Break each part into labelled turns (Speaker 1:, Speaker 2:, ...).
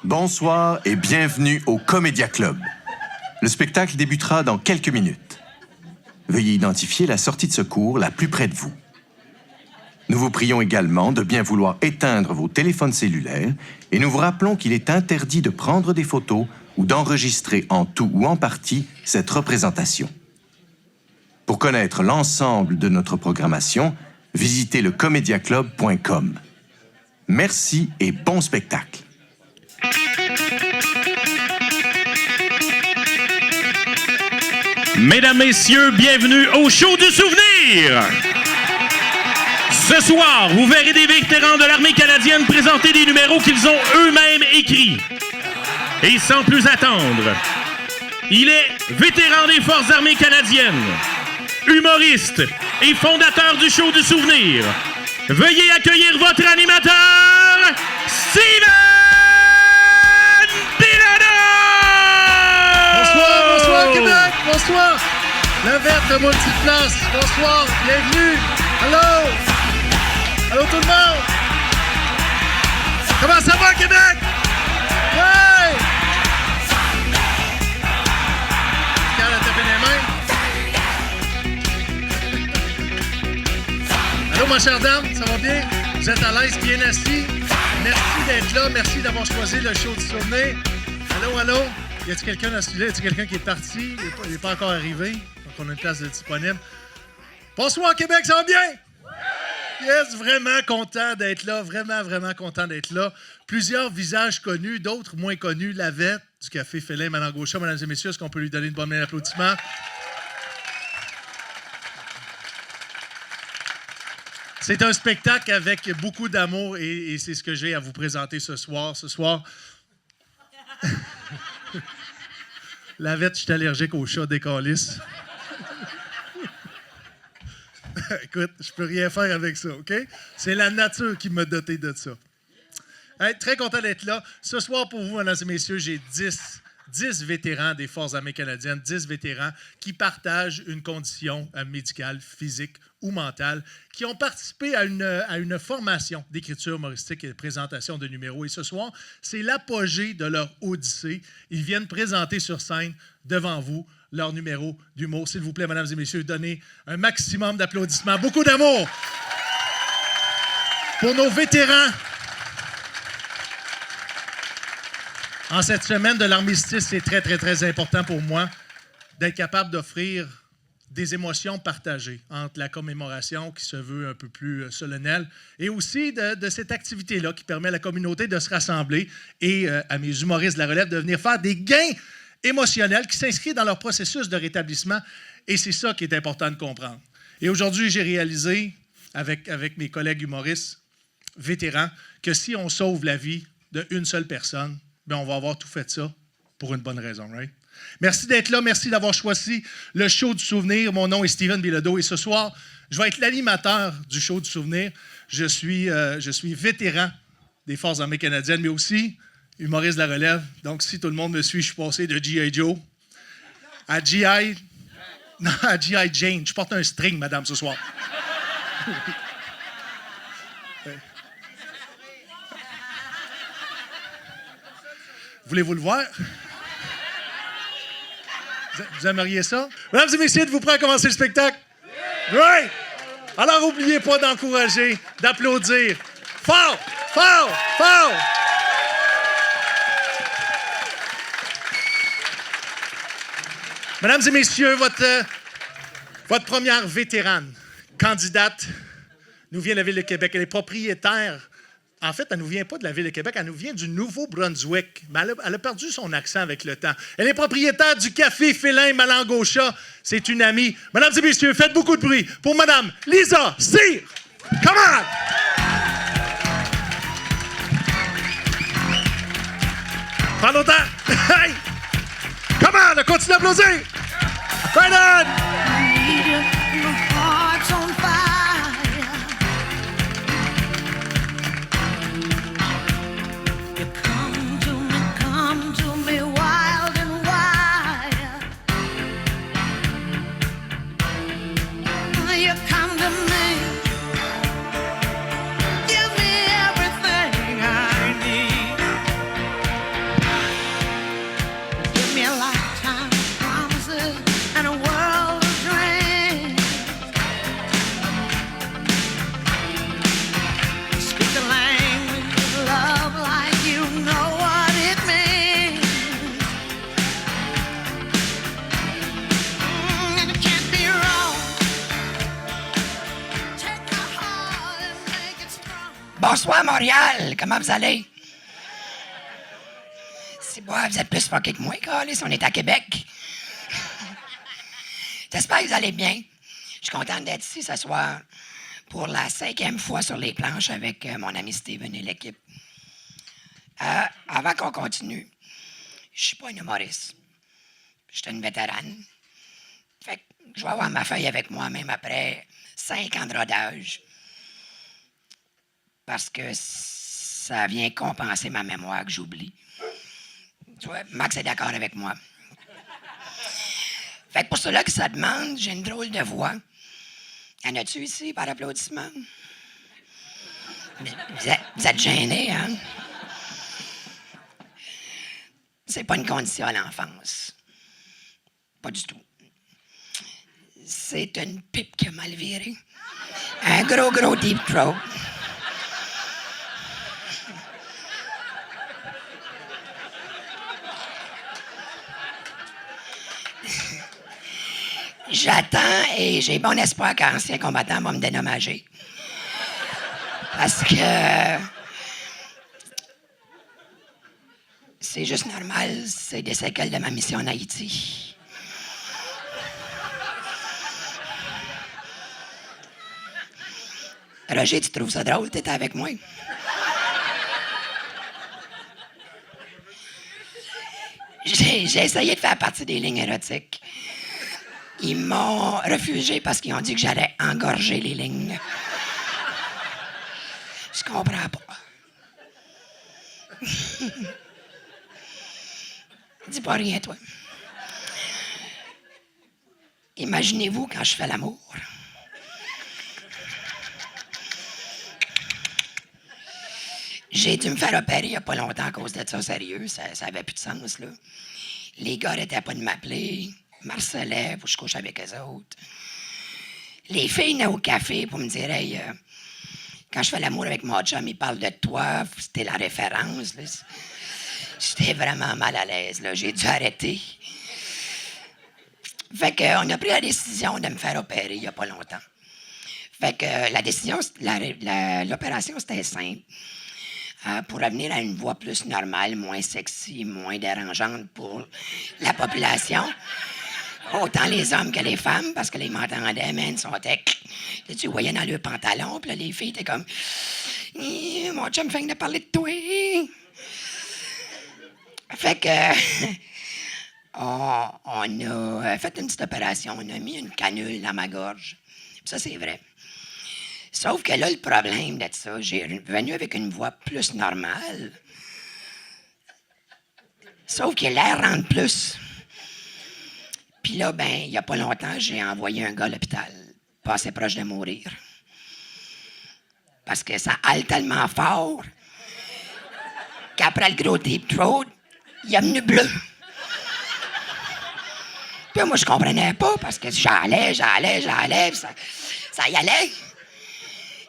Speaker 1: Bonsoir et bienvenue au Comédia Club. Le spectacle débutera dans quelques minutes. Veuillez identifier la sortie de secours la plus près de vous. Nous vous prions également de bien vouloir éteindre vos téléphones cellulaires et nous vous rappelons qu'il est interdit de prendre des photos ou d'enregistrer en tout ou en partie cette représentation. Pour connaître l'ensemble de notre programmation, visitez le comediaclub.com. Merci et bon spectacle.
Speaker 2: Mesdames, Messieurs, bienvenue au Show du Souvenir! Ce soir, vous verrez des vétérans de l'armée canadienne présenter des numéros qu'ils ont eux-mêmes écrits. Et sans plus attendre, il est vétéran des Forces armées canadiennes, humoriste et fondateur du Show du Souvenir. Veuillez accueillir votre animateur, Steven Bilodeau!
Speaker 3: Bonsoir, bonsoir Québec, bonsoir. La verte multiplace, bonsoir, bienvenue. Allô? Allô tout le monde? Comment ça va Québec? Ouais! Regarde à taper les mains. Allô ma chère dame, ça va bien? Vous êtes à l'aise, bien assis? Merci d'être là, merci d'avoir choisi le Show du Souvenir. Allô, allô? Y a-t-il quelqu'un à celui-là? Y a-t-il quelqu'un qui est parti? Il n'est pas encore arrivé. Donc, on a une place de disponible. Bonsoir, Québec, ça va bien? Yes, vraiment content d'être là. Vraiment, vraiment content d'être là. Plusieurs visages connus, d'autres moins connus. Lavette, du Café Félin, Madame Gaucha, mesdames et messieurs, est-ce qu'on peut lui donner une bonne main d'applaudissement? C'est un spectacle avec beaucoup d'amour et c'est ce que j'ai à vous présenter ce soir. Ce soir... Lavette, je suis allergique aux chats décalisses. Écoute, je peux rien faire avec ça, OK? C'est la nature qui m'a doté de ça. Hey, très content d'être là. Ce soir, pour vous, mesdames et messieurs, j'ai 10 vétérans des Forces armées canadiennes, 10 vétérans qui partagent une condition médicale, physique ou mentale, qui ont participé à une formation d'écriture humoristique et de présentation de numéros. Et ce soir, c'est l'apogée de leur odyssée. Ils viennent présenter sur scène, devant vous, leur numéro d'humour. S'il vous plaît, mesdames et messieurs, donnez un maximum d'applaudissements. Beaucoup d'amour pour nos vétérans. En cette semaine de l'armistice, c'est très, très, très important pour moi d'être capable d'offrir des émotions partagées entre la commémoration qui se veut un peu plus solennelle et aussi de cette activité-là qui permet à la communauté de se rassembler et à mes humoristes de la relève de venir faire des gains émotionnels qui s'inscrivent dans leur processus de rétablissement. Et c'est ça qui est important de comprendre. Et aujourd'hui, j'ai réalisé avec mes collègues humoristes vétérans que si on sauve la vie d'une seule personne, bien, on va avoir tout fait ça pour une bonne raison, right? Merci d'être là, merci d'avoir choisi le Show du Souvenir. Mon nom est Steven Bilodeau et ce soir, je vais être l'animateur du Show du Souvenir. Je suis vétéran des Forces armées canadiennes, mais aussi humoriste de la relève. Donc, si tout le monde me suit, je suis passé de G.I. Joe à G.I. Jane. Je porte un string, madame, ce soir. Voulez-vous le voir? Vous aimeriez ça? Mesdames et messieurs, êtes-vous prêts à commencer le spectacle? Oui! Alors, n'oubliez pas d'encourager, d'applaudir. Fort! Fort! Fort! Mesdames et messieurs, votre première vétérane, candidate, nous vient de la Ville de Québec. Elle est propriétaire. En fait, elle ne nous vient pas de la Ville de Québec, elle nous vient du Nouveau-Brunswick. Mais elle a perdu son accent avec le temps. Elle est propriétaire du Café Félin Malangocha. C'est une amie. Mesdames et messieurs, faites beaucoup de bruit pour Madame Lisa Cyr. Come on! Pas longtemps. Hey! Come on, continue d'applaudir. Right on!
Speaker 4: Bonsoir, Montréal. Comment vous allez? C'est bon, vous êtes plus fucké que moi, câlisse. On est à Québec. J'espère que vous allez bien. Je suis content d'être ici ce soir pour la 5e fois sur les planches avec mon ami Steven et l'équipe. Avant qu'on continue, je suis pas un humoriste. Je suis une vétérane. Fait que je vais avoir ma feuille avec moi même après 5 ans de rodage. Parce que ça vient compenser ma mémoire que j'oublie. Tu vois, Max est d'accord avec moi. Fait que pour ceux-là qui se demandent, j'ai une drôle de voix. En as-tu ici par applaudissement? Vous êtes gênés, hein? C'est pas une condition à l'enfance. Pas du tout. C'est une pipe qui a mal viré. Un gros deep throat. J'attends et j'ai bon espoir qu'un ancien combattant va me dédommager. Parce que c'est juste normal, c'est des séquelles de ma mission en Haïti. Roger, tu trouves ça drôle? T'étais avec moi? J'ai essayé de faire partie des lignes érotiques. Ils m'ont refusé parce qu'ils ont dit que j'allais engorger les lignes. Je comprends pas. Dis pas rien, toi. Imaginez-vous quand je fais l'amour. J'ai dû me faire opérer il n'y a pas longtemps à cause de ça, sérieux. Ça avait plus de sens, là. Les gars n'étaient pas de m'appeler. Marcelaient pour que je couche avec eux autres. Les filles venaient au café pour me dire « Hey, quand je fais l'amour avec mon chum, il parle de toi. » C'était la référence. Là. J'étais vraiment mal à l'aise. Là. J'ai dû arrêter. Fait qu'on a pris la décision de me faire opérer il n'y a pas longtemps. Fait que la décision, l'opération, c'était simple. Pour revenir à une voix plus normale, moins sexy, moins dérangeante pour la population. Autant les hommes que les femmes, parce que les m'entendaient, man, sont tu voyais dans leurs pantalons, puis là, les filles étaient comme mon chum fait de parler de toi. Fait que on a fait une petite opération, on a mis une canule dans ma gorge. Puis ça, c'est vrai. Sauf que là, le problème de ça, j'ai venu avec une voix plus normale. Sauf que l'air rentre plus. Puis là, ben, il n'y a pas longtemps, j'ai envoyé un gars à l'hôpital, pas assez proche de mourir. Parce que ça hale tellement fort qu'après le gros deep throat, il a venu bleu. Puis moi, je comprenais pas parce que j'allais, ça y allait.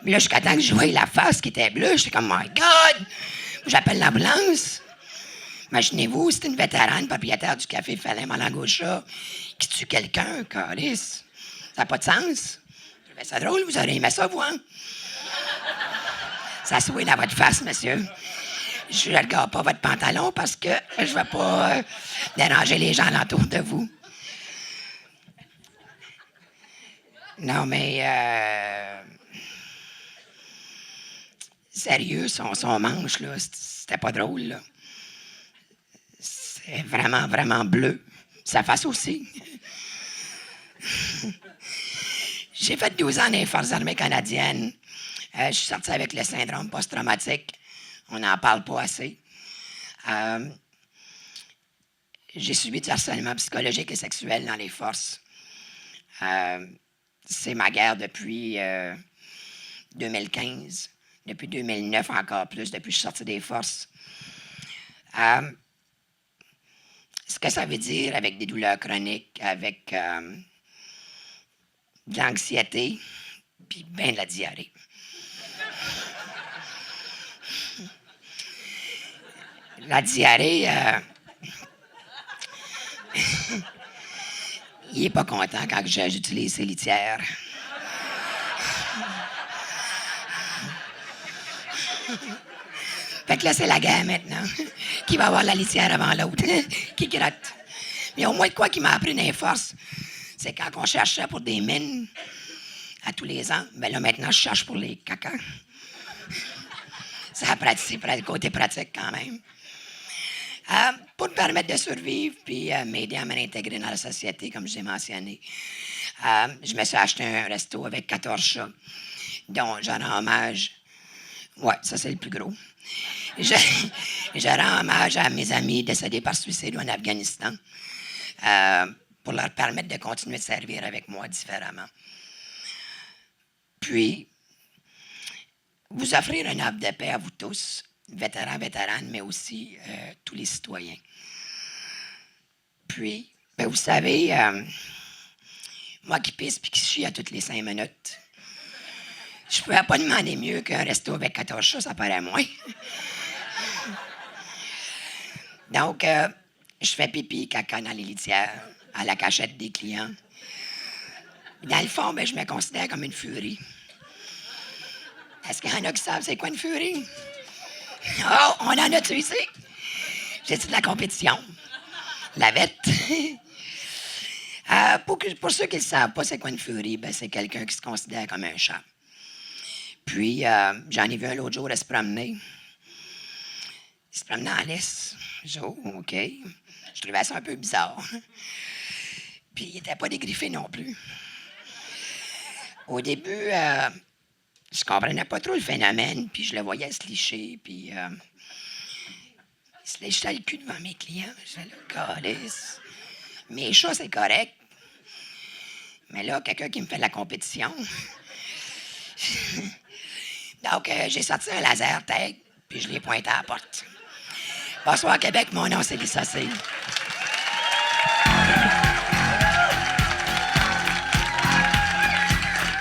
Speaker 4: Puis là, jusqu'à temps que je voyais la face qui était bleue, j'étais comme, my God! J'appelle l'ambulance. Imaginez-vous, c'est une vétérane propriétaire du café Fallin Malangocha qui tue quelqu'un, câlisse. Ça n'a pas de sens. Je trouvais ça drôle, vous aurez aimé ça, vous, hein? Ça souille dans votre face, monsieur. Je ne regarde pas votre pantalon parce que je ne vais pas déranger les gens alentour de vous. Non, mais... sérieux, son manche, là, c'était pas drôle, là. C'est vraiment, vraiment bleu. Sa face aussi. J'ai fait 12 ans dans les Forces armées canadiennes. Je suis sorti avec le syndrome post-traumatique. On n'en parle pas assez. J'ai subi du harcèlement psychologique et sexuel dans les forces. C'est ma guerre depuis 2015. Depuis 2009 encore plus, depuis que je suis sorti des forces. Ce que ça veut dire avec des douleurs chroniques, avec de l'anxiété, puis bien de la diarrhée. La diarrhée, il n'est pas content quand j'utilise ses litières. Fait que là, c'est la guerre maintenant. Qui va avoir la litière avant l'autre? Qui gratte? Mais au moins, de quoi qui m'a appris des forces, c'est quand on cherchait pour des mines à tous les ans, ben là, maintenant, je cherche pour les cacas. C'est le côté pratique quand même. Pour me permettre de survivre puis m'aider à m'intégrer dans la société, comme je l'ai mentionné, je me suis acheté un resto avec 14 chats, dont je rends hommage. Ouais, ça, c'est le plus gros. Je rends hommage à mes amis décédés par suicide en Afghanistan pour leur permettre de continuer de servir avec moi différemment. Puis, vous offrir un havre de paix à vous tous, vétérans, mais aussi tous les citoyens. Puis, ben, vous savez, moi qui pisse puis qui chie à toutes les 5 minutes, je ne pouvais pas demander mieux qu'un resto avec 14 chats, ça paraît moins. Donc, je fais pipi, caca dans les litières, à la cachette des clients. Dans le fond, ben, je me considère comme une furie. Est-ce qu'il y en a qui savent c'est quoi une furie? Oh, on en a-tu ici? J'ai-tu de la compétition? La vette? Pour ceux qui ne savent pas c'est quoi une furie, ben, c'est quelqu'un qui se considère comme un chat. Puis, j'en ai vu un l'autre jour à se promener. Il se promenait en laisse. J'ai dit, oh, OK. Je trouvais ça un peu bizarre. Puis, il n'était pas dégriffé non plus. Au début, je comprenais pas trop le phénomène, puis je le voyais se licher, puis il se léchait le cul devant mes clients. Je disais, là, câlisse. Mes chats, c'est correct. Mais là, quelqu'un qui me fait de la compétition. Donc, j'ai sorti un laser tag, puis je l'ai pointé à la porte. Bonsoir, Québec, mon nom, c'est Lisa C.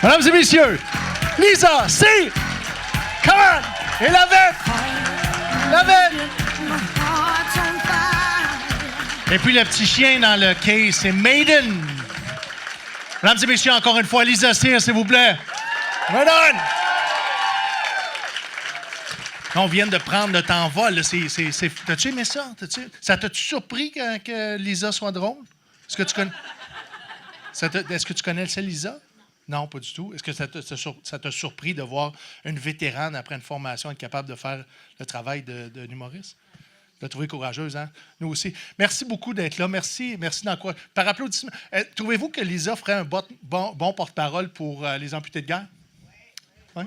Speaker 3: Mesdames et messieurs, Lisa C. Come on! Et la vette! La vette! Et puis le petit chien dans le case, c'est Maiden. Mesdames et messieurs, encore une fois, Lisa C, s'il vous plaît. Maiden! On vient de prendre le temps vol. T'as-tu aimé ça? Ça t'a-tu surpris que Lisa soit drôle? Est-ce que tu connais... Est-ce que tu connais Lisa? Non, pas du tout. Est-ce que ça t'a surpris de voir une vétérane, après une formation, être capable de faire le travail d'un humoriste? De la trouver courageuse, hein? Nous aussi. Merci beaucoup d'être là. Merci d'encourager. Par applaudissement, trouvez-vous que Lisa ferait un bon porte-parole pour les amputés de guerre? Ouais?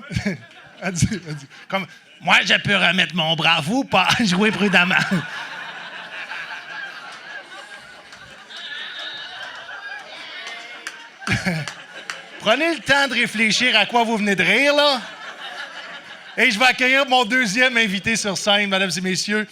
Speaker 3: Elle dit. Comme, moi, je peux remettre mon bras, vous, pas jouer prudemment. Prenez le temps de réfléchir à quoi vous venez de rire, là. Et je vais accueillir mon deuxième invité sur scène, mesdames et messieurs.